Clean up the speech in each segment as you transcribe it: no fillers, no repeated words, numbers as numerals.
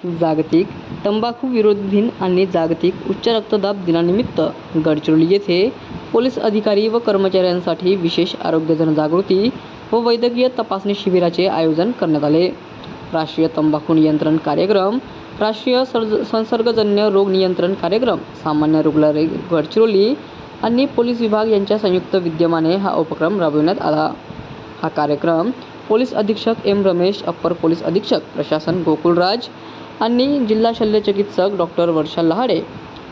जागतिक तंबाखू विरोधी दिन आणि जागतिक उच्च रक्तदाब दिनानिमित्त गडचिरोली येथे पोलीस अधिकारी व कर्मचाऱ्यांसाठी विशेष आरोग्य जनजागृती व वैद्यकीय तपासणी शिबिराचे आयोजन करण्यात आले. राष्ट्रीय तंबाखू नियंत्रण कार्यक्रम, राष्ट्रीय संसर्गजन्य रोग नियंत्रण कार्यक्रम, सामान्य रुग्णालय गडचिरोली आणि पोलीस विभाग यांच्या संयुक्त विद्यमाने हा उपक्रम राबविण्यात आला. हा कार्यक्रम पोलीस अधीक्षक एम. रमेश, अप्पर पोलीस अधीक्षक प्रशासन गोकुळराज आणि जिल्हा शल्यचिकित्सक डॉक्टर वर्षा लहाडे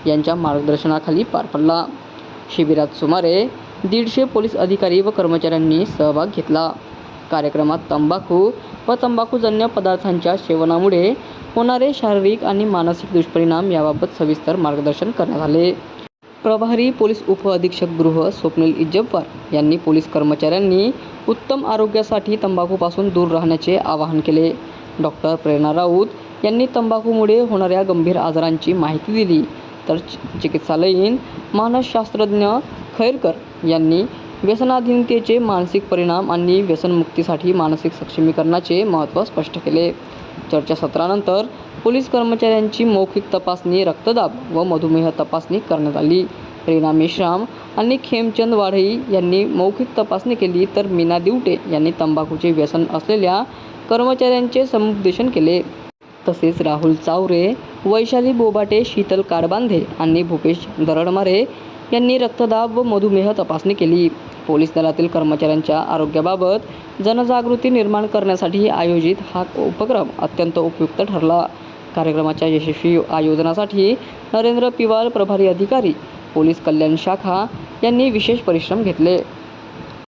यांच्या मार्गदर्शनाखाली पार पडला. शिबिरात सुमारे 150 पोलीस अधिकारी व कर्मचाऱ्यांनी सहभाग घेतला. कार्यक्रमात तंबाखू व तंबाखूजन्य पदार्थांच्या सेवनामुळे होणारे शारीरिक आणि मानसिक दुष्परिणाम याबाबत सविस्तर मार्गदर्शन करण्यात आले. प्रभारी पोलीस उपअधीक्षक गृह स्वप्नील इज्जतवार यांनी पोलीस कर्मचाऱ्यांनी उत्तम आरोग्यासाठी तंबाखूपासून दूर राहण्याचे आवाहन केले. डॉक्टर प्रेरणा राऊत यांनी तंबाखूमुळे होणाऱ्या गंभीर आजारांची माहिती दिली, तर चिकित्सालयीन मानसशास्त्रज्ञ खैरकर यांनी व्यसनाधीनतेचे मानसिक परिणाम आणि व्यसनमुक्तीसाठी मानसिक सक्षमीकरणाचे महत्त्व स्पष्ट केले. चर्चासत्रानंतर पोलीस कर्मचाऱ्यांची मौखिक तपासणी, रक्तदाब व मधुमेह तपासणी करण्यात आली. रीना मेश्राम आणि खेमचंद वाढई यांनी मौखिक तपासणी केली, तर मीना दिवटे यांनी तंबाखूचे व्यसन असलेल्या कर्मचाऱ्यांचे समुपदेशन केले. तसेच राहुल चावरे, वैशाली बोबाटे, शीतल काडबांधे आणि भूपेश दरडमारे यांनी रक्तदाब व मधुमेह तपासणी केली. पोलीस दलातील कर्मचाऱ्यांच्या आरोग्याबाबत जनजागृती निर्माण करण्यासाठी आयोजित हा उपक्रम अत्यंत उपयुक्त ठरला. कार्यक्रमाच्या यशस्वी आयोजनासाठी नरेंद्र पिवाल, प्रभारी अधिकारी, पोलीस कल्याण शाखा यांनी विशेष परिश्रम घेतले.